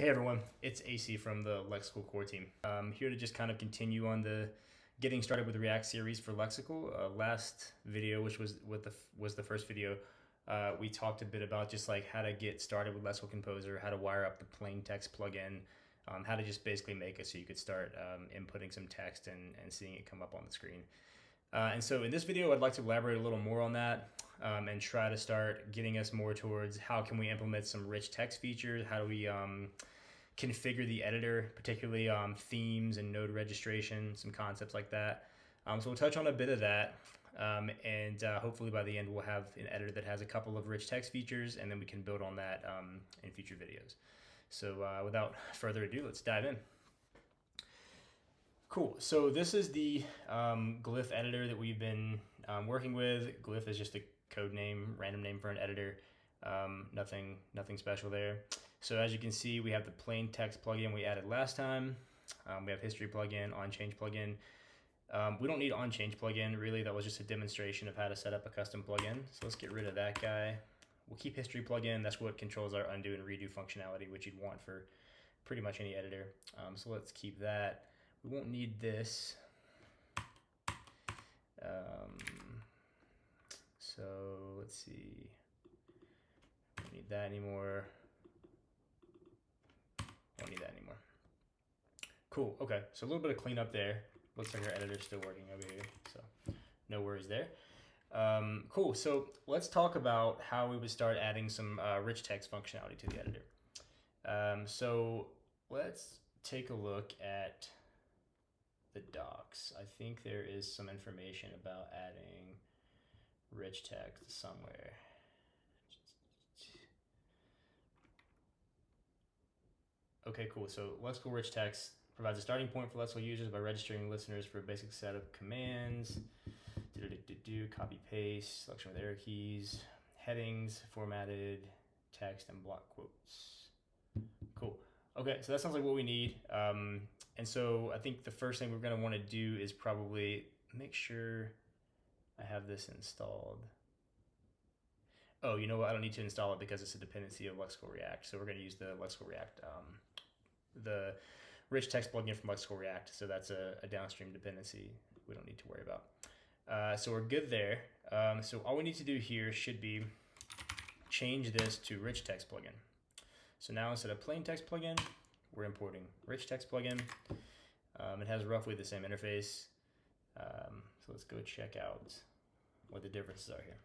Hey everyone, it's AC from the Lexical core team. I'm here to just kind of continue on the getting started with the React series for Lexical. Last video, which was the first video, we talked a bit about just like how to get started with Lexical Composer, how to wire up the plain text plugin, how to just basically make it so you could start inputting some text and seeing it come up on the screen. And so in this video, I'd like to elaborate a little more on that and try to start getting us more towards how can we implement some rich text features, how do we configure the editor, particularly themes and node registration, some concepts like that. So we'll touch on a bit of that, and hopefully by the end we'll have an editor that has a couple of rich text features, and then we can build on that in future videos. So without further ado, let's dive in. Cool, so this is the glyph editor that we've been working with. Glyph is just a code name, random name for an editor. Nothing special there. So as you can see, we have the plain text plugin we added last time. We have history plugin, on change plugin. We don't need on change plugin, really. That was just a demonstration of how to set up a custom plugin. So let's get rid of that guy. We'll keep history plugin. That's what controls our undo and redo functionality, which you'd want for pretty much any editor. So let's keep that. We won't need this. So let's see. We don't need that anymore. Won't need that anymore. Cool. Okay. So a little bit of cleanup there. Looks like our editor's still working over here. So no worries there. Cool. So let's talk about how we would start adding some rich text functionality to the editor. So let's take a look at the docs. I think there is some information about adding rich text somewhere. Okay, cool. So Lexical Rich Text provides a starting point for Lexical users by registering listeners for a basic set of commands. Copy paste, selection with arrow keys, headings, formatted text, and block quotes. Cool. Okay, so that sounds like what we need. And so I think the first thing we're going to want to do is probably make sure I have this installed. Oh, you know what? I don't need to install it because it's a dependency of Lexical React. So we're going to use the Lexical React, the rich text plugin from Lexical React. So that's a downstream dependency we don't need to worry about. So we're good there. So all we need to do here should be change this to rich text plugin. So now instead of plain text plugin, we're importing rich text plugin. It has roughly the same interface. So let's go check out what the differences are here.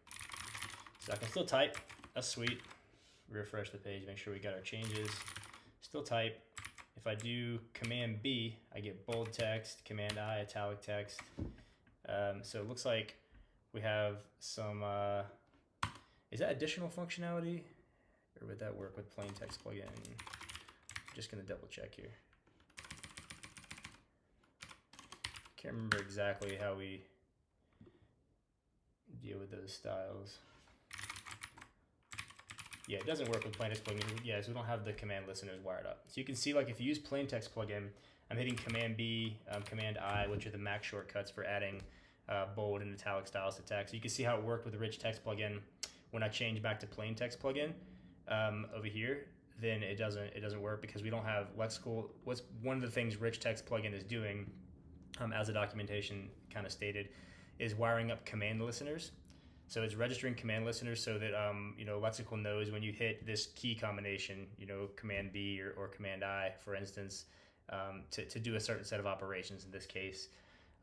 So I can still type, that's sweet. Refresh the page, make sure we got our changes. Still type. If I do Command B, I get bold text, Command I, italic text. So it looks like we have some, is that additional functionality? Or would that work with plain text plugin? I'm just gonna double check here. Can't remember exactly how we deal with those styles. Yeah, it doesn't work with plain text plugin. Yeah, so we don't have the command listeners wired up. So you can see, like, if you use plain text plugin, I'm hitting Command B, Command I, which are the Mac shortcuts for adding bold and italic styles to text. So you can see how it worked with the rich text plugin. When I change back to plain text plugin over here, then it doesn't work because we don't have Lexical. What's one of the things rich text plugin is doing, as the documentation kind of stated, is wiring up command listeners. So it's registering command listeners so that Lexical knows when you hit this key combination, Command B or Command I, for instance, to do a certain set of operations. In this case,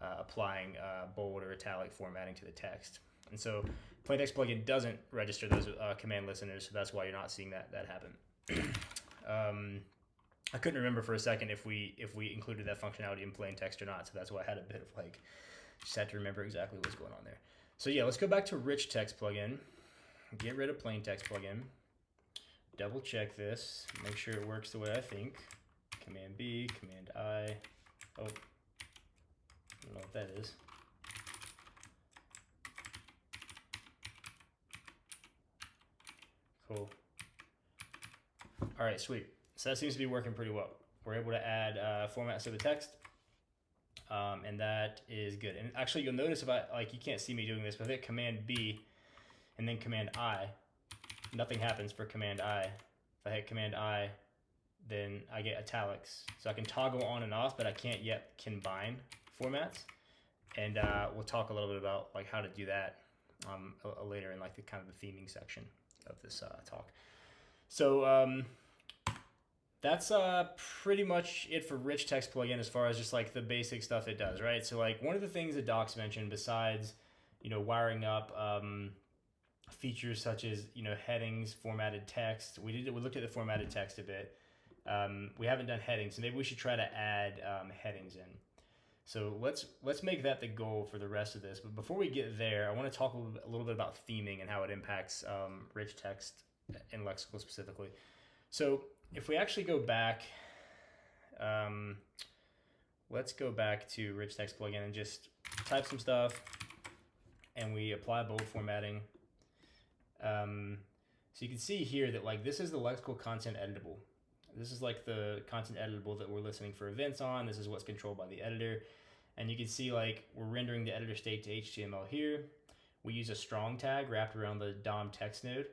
applying bold or italic formatting to the text. And so plain text plugin doesn't register those command listeners, so that's why you're not seeing that happen. I couldn't remember for a second if we included that functionality in plain text or not, so that's why I had a bit of just had to remember exactly what's going on there. So yeah, let's go back to rich text plugin, get rid of plain text plugin, double check this, make sure it works the way I think. Command B, Command I. Oh, I don't know what that is. Cool. All right, sweet. So that seems to be working pretty well. We're able to add formats to the text. And that is good. And actually, you'll notice if you can't see me doing this, but if I hit Command B and then Command I, nothing happens for Command I. If I hit Command I, then I get italics. So I can toggle on and off, but I can't yet combine formats. And we'll talk a little bit about like how to do that later in like the kind of the theming section of this talk. So that's pretty much it for Rich Text Plugin as far as just like the basic stuff it does, right? So like one of the things that Docs mentioned besides, you know, wiring up features such as, you know, headings, formatted text. We looked at the formatted text a bit. We haven't done headings, so maybe we should try to add headings in. So let's make that the goal for the rest of this. But before we get there, I want to talk a little bit about theming and how it impacts rich text and lexical specifically. So if we actually go back, let's go back to Rich Text Plugin and just type some stuff, and we apply bold formatting. So you can see here that like this is the lexical content editable. This is like the content editable that we're listening for events on. This is what's controlled by the editor. And you can see like we're rendering the editor state to HTML here. We use a strong tag wrapped around the DOM text node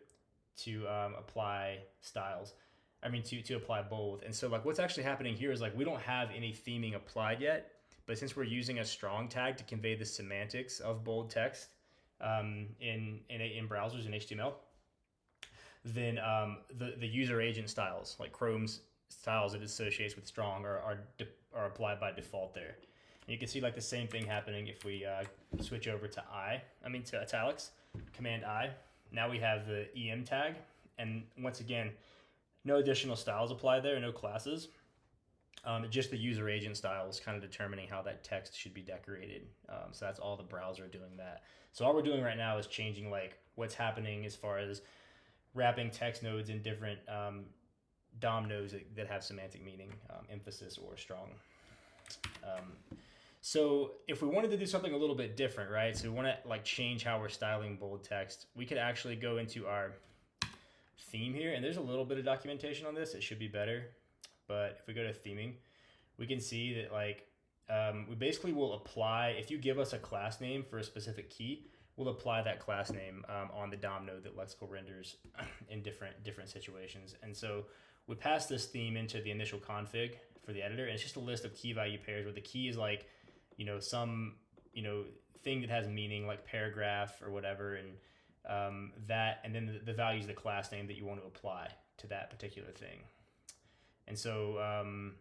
to apply styles. I mean, to apply bold. And so like what's actually happening here is like we don't have any theming applied yet, but since we're using a strong tag to convey the semantics of bold text in browsers in HTML, then the user agent styles, like Chrome's styles it associates with strong, are applied by default there. And you can see like the same thing happening if we switch over to to italics, Command I. Now we have the EM tag, and once again, no additional styles applied there, no classes. Just the user agent styles kind of determining how that text should be decorated. So that's all the browser doing that. So all we're doing right now is changing like what's happening as far as wrapping text nodes in different DOM nodes that have semantic meaning, emphasis or strong. So if we wanted to do something a little bit different, right? So we want to like change how we're styling bold text. We could actually go into our theme here, and there's a little bit of documentation on this. It should be better, but if we go to theming, we can see that like we basically will apply, if you give us a class name for a specific key, we'll apply that class name on the DOM node that Lexical renders in different situations. And so we pass this theme into the initial config for the editor, and it's just a list of key value pairs where the key is like, you know, some, you know, thing that has meaning like paragraph or whatever, and that, and then the value is the class name that you want to apply to that particular thing. And so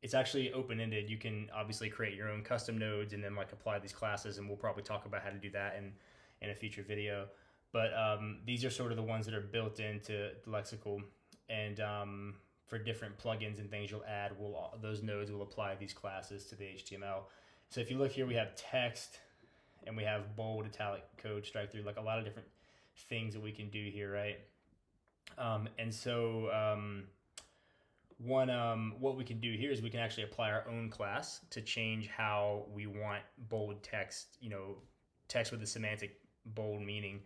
it's actually open-ended. You can obviously create your own custom nodes and then like apply these classes, and we'll probably talk about how to do that in a future video. But these are sort of the ones that are built into Lexical, and for different plugins and things you'll add, those nodes will apply these classes to the HTML. So if you look here, we have text, and we have bold, italic, code, strike through, like a lot of different things that we can do here, right? And so what we can do here is we can actually apply our own class to change how we want bold text, you know, text with the semantic bold meaning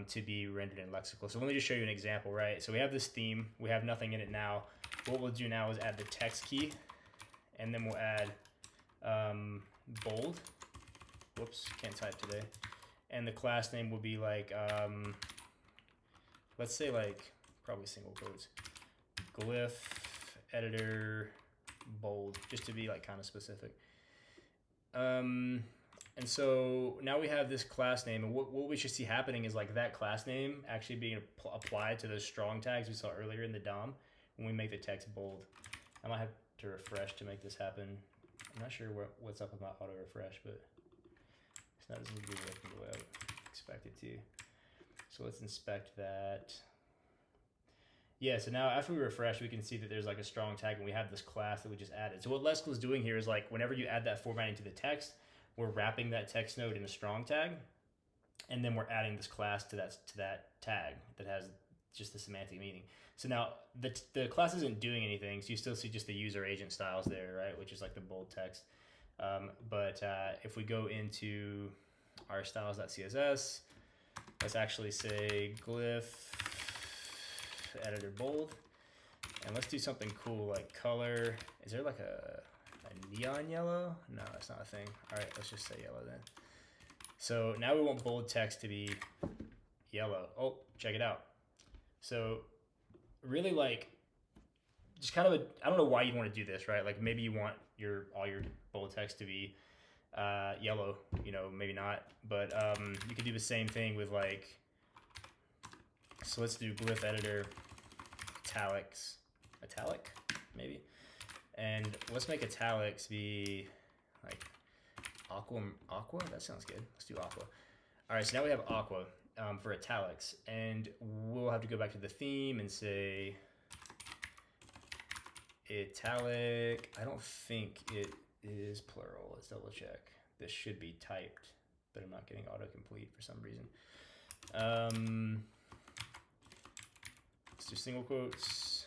to be rendered in Lexical. So let me just show you an example, right? So we have this theme, we have nothing in it now. What we'll do now is add the text key, and then we'll add bold. Whoops, can't type today. And the class name will be like, let's say like probably single quotes, glyph editor bold, just to be like kind of specific. And so now we have this class name, and what we should see happening is like that class name actually being applied to those strong tags we saw earlier in the DOM when we make the text bold. I might have to refresh to make this happen. I'm not sure what's up with my auto refresh, but it's not as good working the way I would expect it to. So let's inspect that. Yeah, so now after we refresh, we can see that there's like a strong tag, and we have this class that we just added. So what Lexical is doing here is like whenever you add that formatting to the text, we're wrapping that text node in a strong tag, and then we're adding this class to that tag that has just the semantic meaning. So now the class isn't doing anything, so you still see just the user agent styles there, right, which is like the bold text. But if we go into our styles.css, let's actually say glyph editor bold, and let's do something cool like color. Is there like a neon yellow? No, that's not a thing. All right, let's just say yellow then. So now we want bold text to be yellow. Oh, check it out. So really like just kind of a, I don't know why you'd want to do this, right? Like maybe you want all your bold text to be yellow, you know, maybe not, but you could do the same thing with like, so let's do glyph editor italic maybe, and let's make italics be like aqua. That sounds good. Let's do aqua. All right, so now we have aqua for italics, and we'll have to go back to the theme and say italic. I don't think it is plural. Let's double check. This should be typed, but I'm not getting autocomplete for some reason. Let's do single quotes,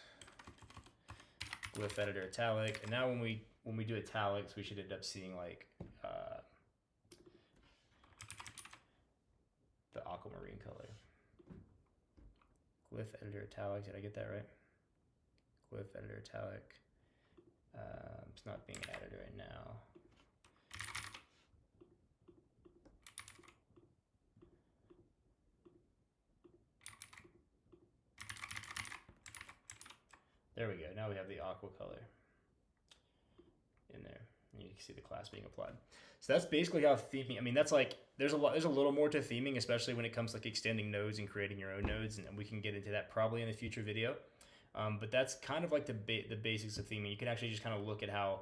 glyph editor italic, and now when we do italics, we should end up seeing like the aquamarine color. Glyph editor italic. Did I get that right? Glyph editor italic. It's not being added right now. There we go. Now we have the aqua color in there. And you can see the class being applied. So that's basically how theming. I mean, that's like there's a little more to theming, especially when it comes to like extending nodes and creating your own nodes, and we can get into that probably in a future video. But that's kind of like the basics of theming. You can actually just kind of look at how,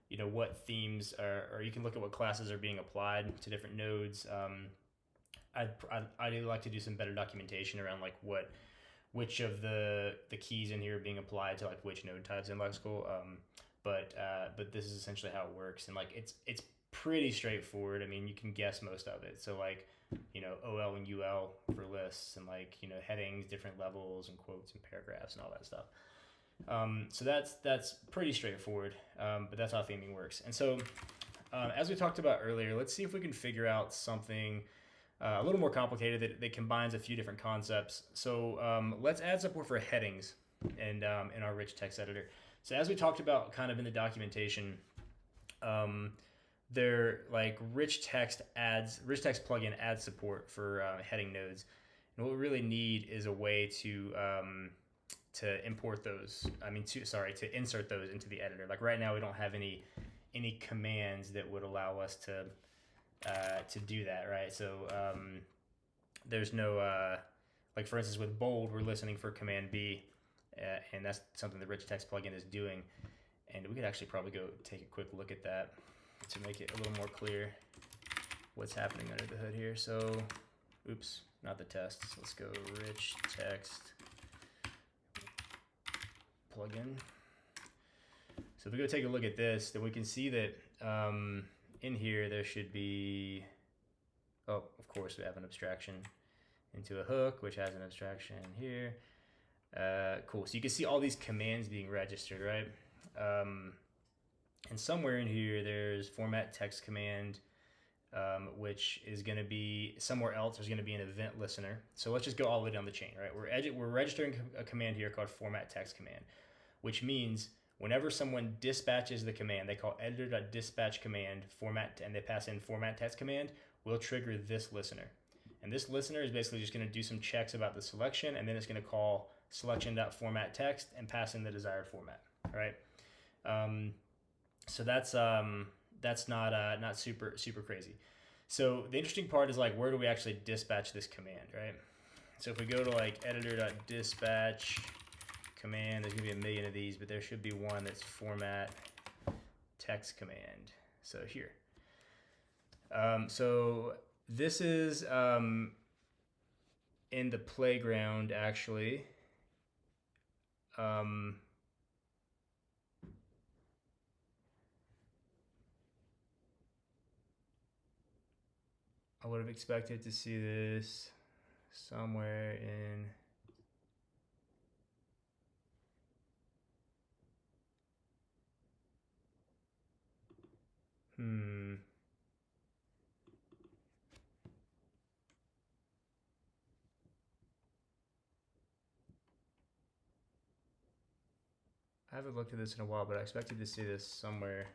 you know, what themes are, or you can look at what classes are being applied to different nodes. I'd like to do some better documentation around like which of the keys in here are being applied to like which node types in Lexical. But this is essentially how it works, and like it's pretty straightforward. I mean, you can guess most of it. So like, you know, OL and UL for lists, and like, you know, headings, different levels, and quotes and paragraphs and all that stuff. So that's pretty straightforward. But that's how theming works. And so as we talked about earlier, let's see if we can figure out something a little more complicated that combines a few different concepts. So let's add support for headings and in our rich text editor. So as we talked about kind of in the documentation, they're like RichTextPlugin adds support for heading nodes. And what we really need is a way to import those. To insert those into the editor. Like right now, we don't have any commands that would allow us to do that, right? So there's no like for instance with bold, we're listening for command B, and that's something the RichTextPlugin is doing. And we could actually probably go take a quick look at that to make it a little more clear what's happening under the hood here. So, oops, not the tests. Let's go RichTextPlugin. So if we go take a look at this, then we can see that in here there should be, oh, of course we have an abstraction into a hook, which has an abstraction here. Cool, so you can see all these commands being registered, right? And somewhere in here there's format text command, which is going to be somewhere else. There's going to be an event listener. So let's just go all the way down the chain, right? We're registering a command here called format text command, which means whenever someone dispatches the command, they call editor.dispatch command format, and they pass in format text command, we'll trigger this listener. And this listener is basically just going to do some checks about the selection, and then it's going to call selection.formatText and pass in the desired format, right? So that's not super crazy. So the interesting part is like, where do we actually dispatch this command, right? So if we go to like editor.dispatch command, there's gonna be a million of these, but there should be one that's format text command. So here. So this is in the playground actually. I would have expected to see this somewhere in I haven't looked at this in a while, but I expected to see this somewhere.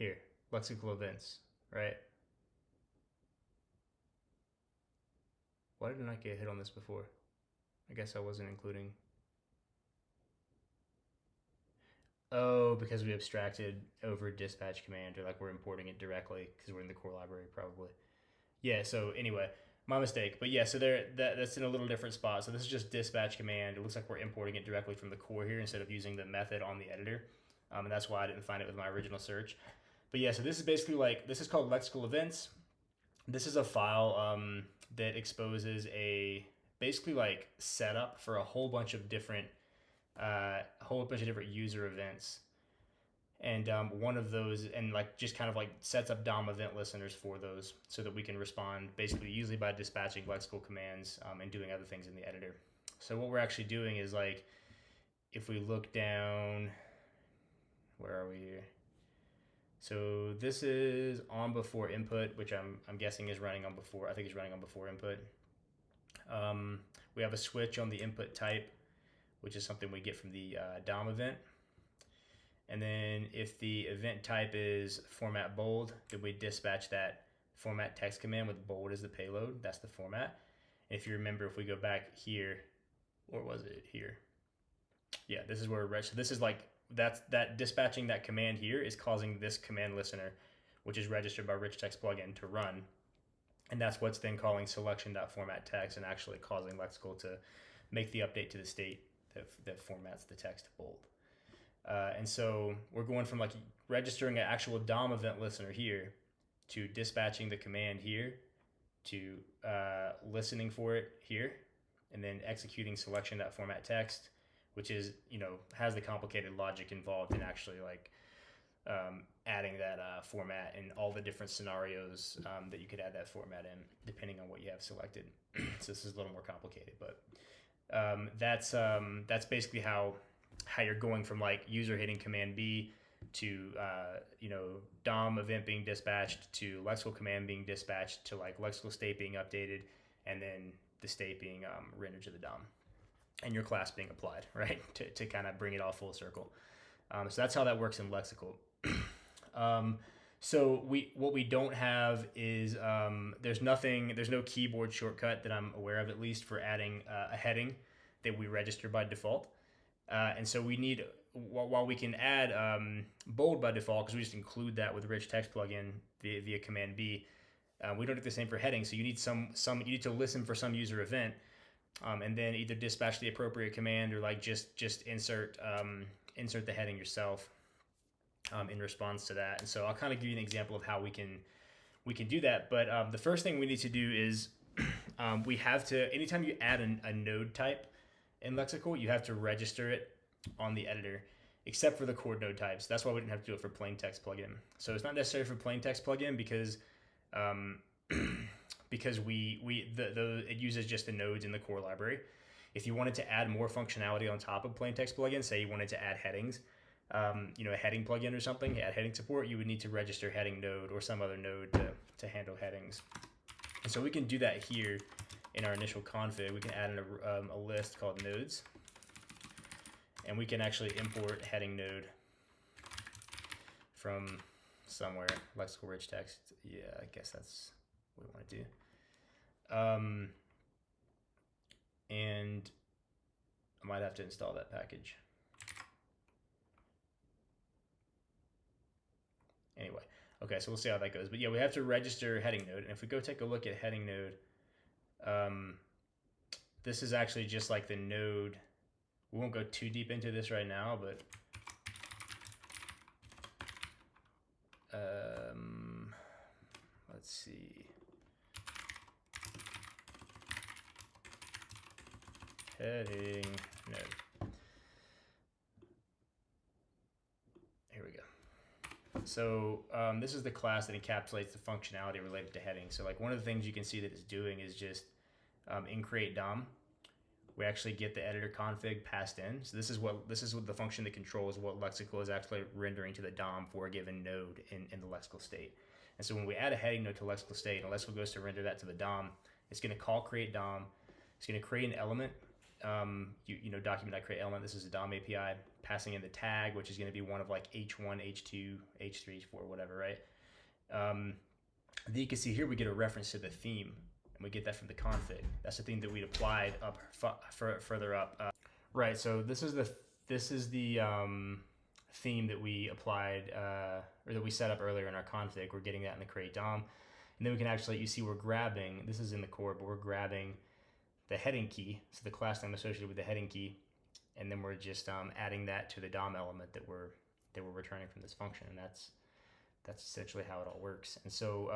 here, lexical events, right? Why did I not get hit on this before? I guess I wasn't including. Oh, because we abstracted over dispatch command, or like we're importing it directly because we're in the core library probably. Yeah, so anyway, my mistake. But yeah, so that's in a little different spot. So this is just dispatch command. It looks like we're importing it directly from the core here instead of using the method on the editor. And that's why I didn't find it with my original search. But yeah, so this is basically like, this is called lexical events. This is a file that exposes a basically like setup for a whole bunch of different user events. And one of those, and like just kind of like sets up DOM event listeners for those so that we can respond basically usually by dispatching lexical commands and doing other things in the editor. So what we're actually doing is like, if we look down, where are we here? So this is on before input, which I'm guessing is running on before. I think it's running on before input. We have a switch on the input type, which is something we get from the DOM event. And then if the event type is format bold, then we dispatch that format text command with bold as the payload. That's the format. And if you remember, if we go back here, or was it here? Yeah, this is where so this is like that dispatching that command here is causing this command listener, which is registered by RichTextPlugin, to run. And that's what's then calling selection.formatText and actually causing Lexical to make the update to the state that formats the text to bold. And so we're going from like registering an actual DOM event listener here to dispatching the command here to listening for it here, and then executing selection.formatText, which is, has the complicated logic involved in actually like adding that format in all the different scenarios that you could add that format in, depending on what you have selected. So this is a little more complicated, but that's basically how you're going from like user hitting command B to DOM event being dispatched to lexical command being dispatched to like lexical state being updated, and then the state being rendered to the DOM, and your class being applied, right, to kind of bring it all full circle. So that's how that works in lexical. So what we don't have is there's no keyboard shortcut that I'm aware of, at least, for adding a heading that we register by default. And so we need, while we can add bold by default, because we just include that with RichTextPlugin via command B, we don't do the same for heading. So you need you need to listen for some user event, and then either dispatch the appropriate command or like just insert the heading yourself in response to that. And so I'll kind of give you an example of how we can do that. But the first thing we need to do is we have to, anytime you add a node type in Lexical, you have to register it on the editor, except for the core node types. That's why we didn't have to do it for PlainTextPlugin. So it's not necessary for PlainTextPlugin because it uses just the nodes in the core library. If you wanted to add more functionality on top of PlainTextPlugin, say you wanted to add headings, a heading plugin or something, add heading support, you would need to register heading node or some other node to handle headings. And so we can do that here in our initial config. We can add in a list called nodes, and we can actually import heading node from somewhere, lexical rich text. Yeah, I guess that's what we want to do. And I might have to install that package. Anyway, okay, so we'll see how that goes. But yeah, we have to register heading node. And if we go take a look at heading node, this is actually just like the node. We won't go too deep into this right now, but let's see. Heading node. Here we go. So this is the class that encapsulates the functionality related to heading. So like one of the things you can see that it's doing is just in create DOM, we actually get the editor config passed in. So this is what the function that controls what Lexical is actually rendering to the DOM for a given node in the Lexical state. And so when we add a heading node to Lexical state, and Lexical goes to render that to the DOM, it's going to call create DOM. It's going to create an element. Document.createElement. This is a DOM API. passing in the tag, which is going to be one of like H1, H2, H3, H4, whatever, right? Then you can see here we get a reference to the theme, and we get that from the config. That's the thing that we applied up further up. Right. So this is the theme that we applied or that we set up earlier in our config. We're getting that in the create DOM, and then we can actually, you see, we're grabbing. This is in the core, but we're grabbing the heading key, so the class name associated with the heading key, and then we're just adding that to the DOM element that we're returning from this function, and that's essentially how it all works. And so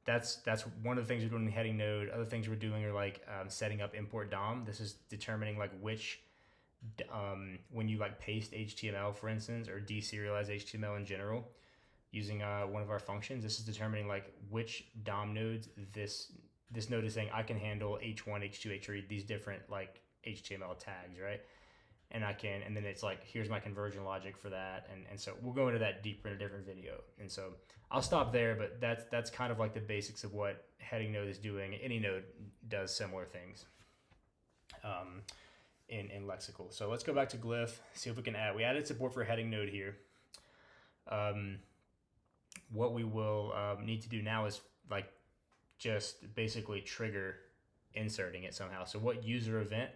that's one of the things we're doing in the heading node. Other things we're doing are like setting up import DOM. This is determining like which when you like paste HTML, for instance, or deserialize HTML in general using one of our functions. This is determining like which DOM nodes this node is saying I can handle H1, H2, H3, these different like HTML tags, right? And then it's like, here's my conversion logic for that. And so we'll go into that deeper in a different video. And so I'll stop there, but that's kind of like the basics of what heading node is doing. Any node does similar things in Lexical. So let's go back to Glyph, see if we can add. We added support for a heading node here. What we will need to do now is like just basically trigger inserting it somehow. So what user event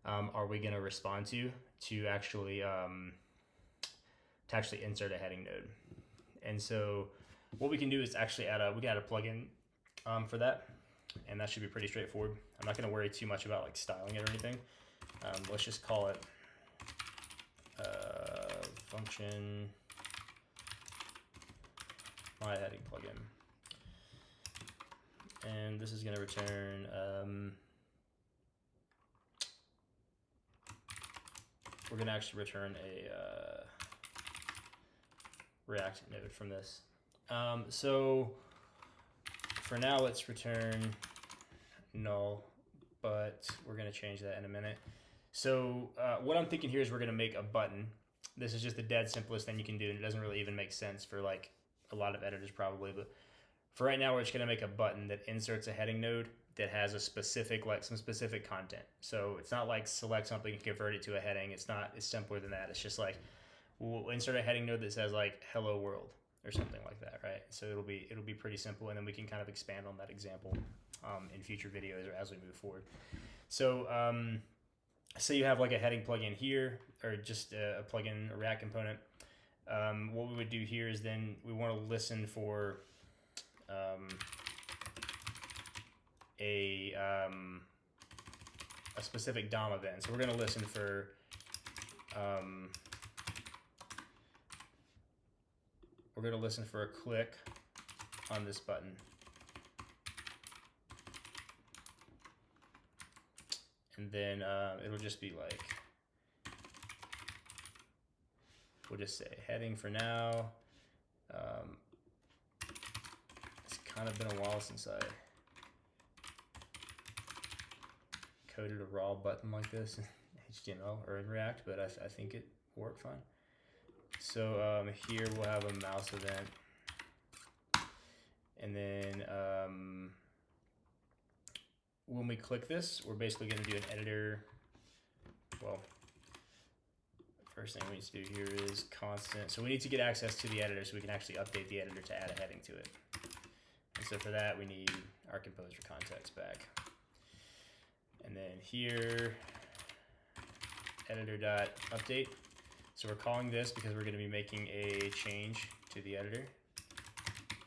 are we going to respond to actually insert a heading node? And so what we can do is actually we can add a plugin for that, and that should be pretty straightforward. I'm not going to worry too much about like styling it or anything. Let's just call it function my heading plugin, and this is going to return we're going to actually return a React node from this. So for now, let's return null, but we're going to change that in a minute. So what I'm thinking here is we're going to make a button. This is just the dead simplest thing you can do, and it doesn't really even make sense for like a lot of editors probably, but for right now, we're just going to make a button that inserts a heading node that has a specific, like some specific content. So it's not like select something and convert it to a heading. It's simpler than that. It's just like, we'll insert a heading node that says like hello world or something like that, right? So it'll be pretty simple, and then we can kind of expand on that example in future videos or as we move forward. So say you have like a heading plugin here, or just a plugin, a React component. What we would do here is then we want to listen for a specific DOM event. So we're going to listen for a click on this button. And then it'll just be like, we'll just say heading for now. It's kind of been a while since I coded a raw button like this in HTML or in React, but I think it worked fine. So here we'll have a mouse event, and then when we click this, we're basically going to do an editor. Well, first thing we need to do here is constant. So we need to get access to the editor so we can actually update the editor to add a heading to it. And so for that, we need our composer context back. And then here, editor.update. So we're calling this because we're going to be making a change to the editor,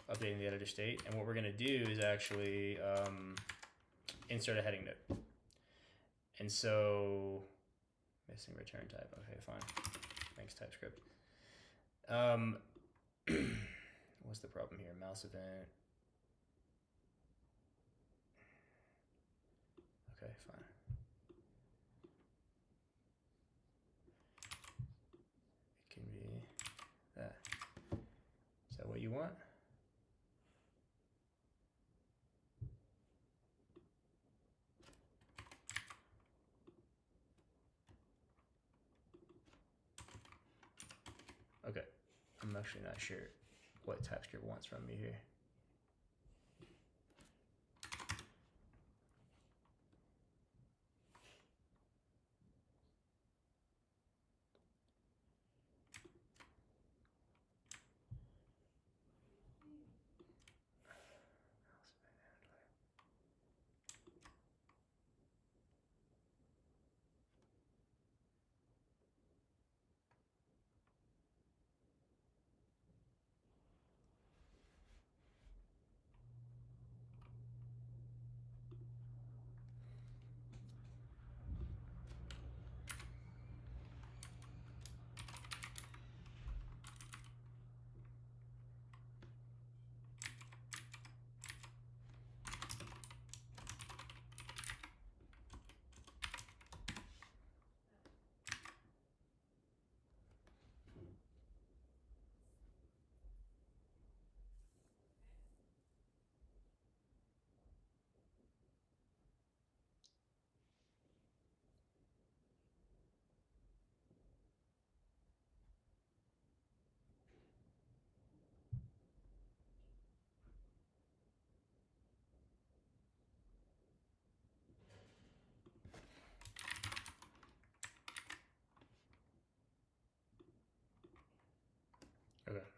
updating the editor state. And what we're going to do is actually insert a heading node. And so, missing return type. Okay, fine. Thanks, TypeScript. What's the problem here? Mouse event. Okay, fine. It can be that. Is that what you want? Okay, I'm actually not sure what TypeScript wants from me here.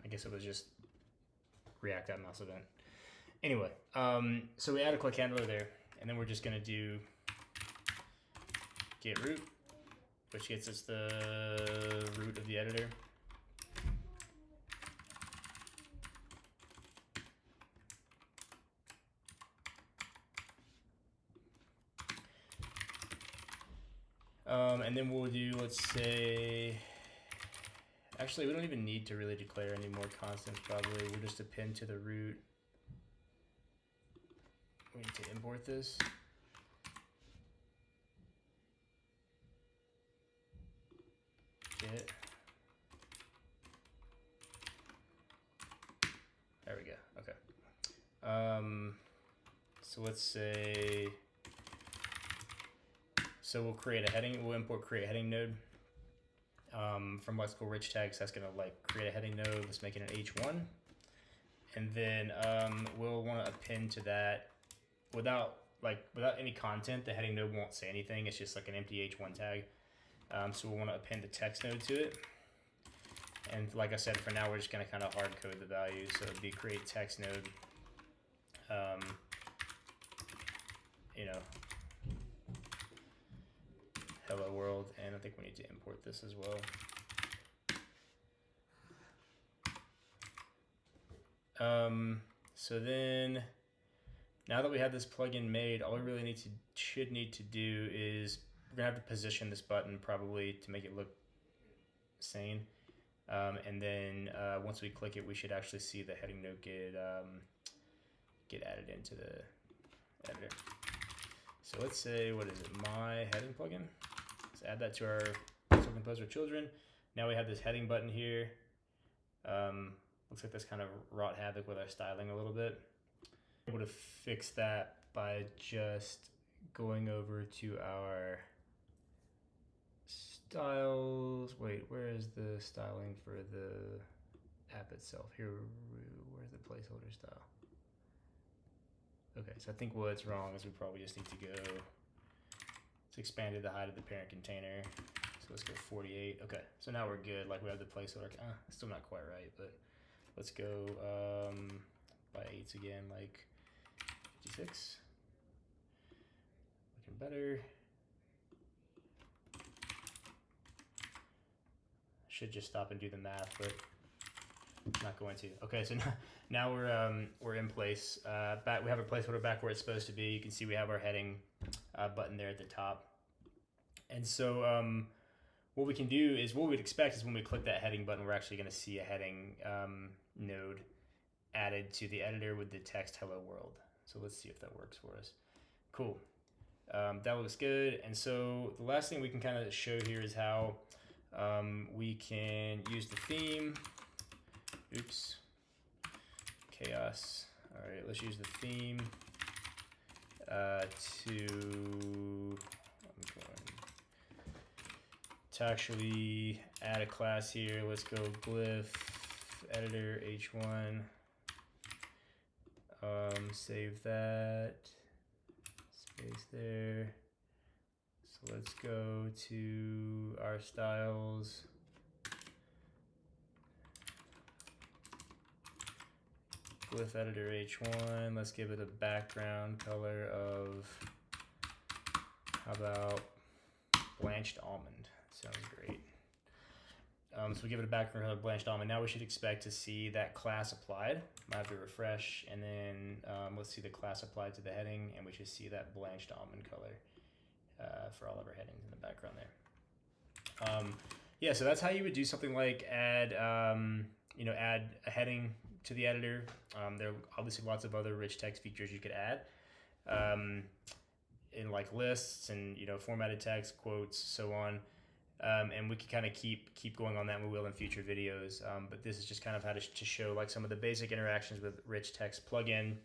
I guess it was just React.mouse event. Anyway, so we add a click handler there, and then we're just gonna do get root, which gets us the root of the editor. And then we'll do, let's say, actually we don't even need to really declare any more constants probably. We'll just append to the root. We need to import this. Get. There we go, okay. So let's say, so we'll create a heading, we'll import create heading node from Lexical rich text. That's gonna like create a heading node. Let's make it an H1. And then we'll want to append to that without any content. The heading node won't say anything. It's just like an empty H1 tag. So we'll want to append the text node to it. And like I said, for now, we're just gonna kind of hard code the values. So it'd be create text node, you know, hello world, and I think we need to import this as well. So then, now that we have this plugin made, all we really should need to do is we're gonna have to position this button probably to make it look sane. And then once we click it, we should actually see the heading node get added into the editor. So let's say, what is it, my heading plugin? Let's add that to our Lexical Composer children. Now we have this heading button here. Looks like that's kind of wrought havoc with our styling a little bit. I'm able to fix that by just going over to our styles. Wait, where is the styling for the app itself? Here, where's the placeholder style? Okay, so I think what's wrong is we probably just need to go, it's expanded the height of the parent container. So let's go 48. Okay, so now we're good. Like we have the placeholder. Still not quite right, but let's go by 8s again, like 56. Looking better. Should just stop and do the math, but I'm not going to. Okay, so now we're in place. We have a placeholder back where it's supposed to be. You can see we have our heading button there at the top. And so what we can do is, what we'd expect is when we click that heading button, we're actually going to see a heading node added to the editor with the text hello world. So let's see if that works for us. Cool. That looks good. And so the last thing we can kind of show here is how we can use the theme. Oops. Chaos. All right, let's use the theme to actually add a class here. Let's go glyph editor h1. Save that. Space there. So let's go to our styles. Glyph editor h1. Let's give it a background color of, how about blanched almond? Sounds great. So we give it a background color of blanched almond. Now we should expect to see that class applied. I have to refresh, and then let's see the class applied to the heading, and we should see that blanched almond color for all of our headings in the background there. Yeah, so that's how you would do something like add a heading to the editor. There are obviously lots of other rich text features you could add in like lists and formatted text, quotes, so on. And we can kind of keep going on that, and we will in future videos. But this is just kind of how to show like some of the basic interactions with RichTextPlugin.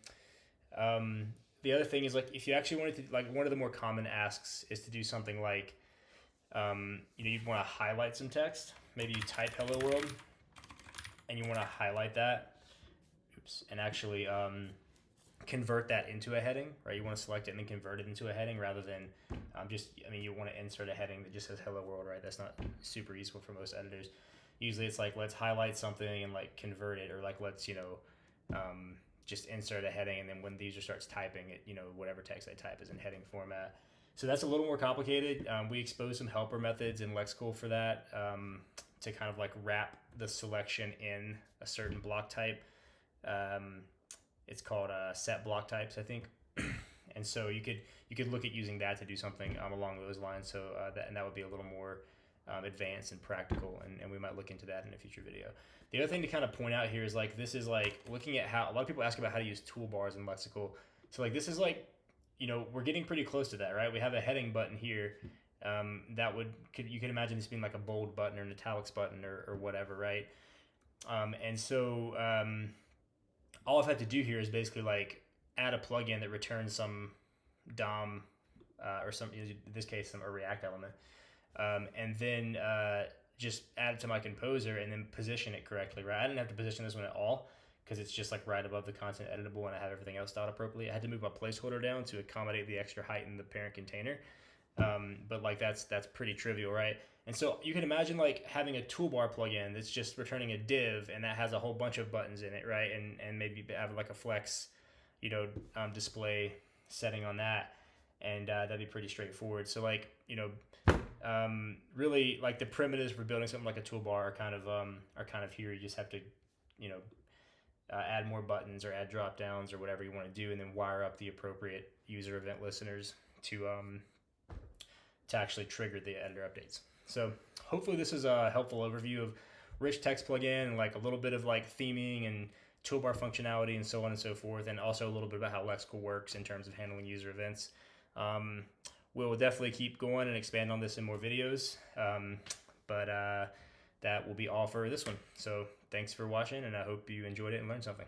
The other thing is, like, if you actually wanted to, like, one of the more common asks is to do something like, you'd want to highlight some text. Maybe you type "Hello World," and you want to highlight that. Oops, and actually convert that into a heading, right? You want to select it and then convert it into a heading rather than you want to insert a heading that just says "Hello World," right? That's not super useful for most editors. Usually it's like, let's highlight something and like convert it, or like let's, just insert a heading, and then when the user starts typing it, whatever text they type is in heading format. So that's a little more complicated. We expose some helper methods in Lexical for that, to kind of like wrap the selection in a certain block type. It's called set block types, I think. And so you could look at using that to do something along those lines. So that would be a little more advanced and practical, and we might look into that in a future video. The other thing to kind of point out here is like, this is like looking at how a lot of people ask about how to use toolbars in Lexical. So like this is like, we're getting pretty close to that, right? We have a heading button here. You could imagine this being like a bold button or an italics button or whatever, right? And so all I've had to do here is basically like add a plugin that returns some DOM or some, in this case, a React element, and then just add it to my composer and then position it correctly, right? I didn't have to position this one at all because it's just like right above the content editable, and I have everything else styled appropriately. I had to move my placeholder down to accommodate the extra height in the parent container. But like that's pretty trivial, right? And so you can imagine like having a toolbar plugin that's just returning a div, and that has a whole bunch of buttons in it, right? And maybe have like a flex, display setting on that, and that'd be pretty straightforward. So like, really like the primitives for building something like a toolbar are kind of here. You just have to, add more buttons or add drop downs or whatever you want to do, and then wire up the appropriate user event listeners to actually trigger the editor updates. So hopefully this is a helpful overview of RichTextPlugin, and like a little bit of like theming and toolbar functionality and so on and so forth, and also a little bit about how Lexical works in terms of handling user events. We'll definitely keep going and expand on this in more videos, but that will be all for this one. So thanks for watching, and I hope you enjoyed it and learned something.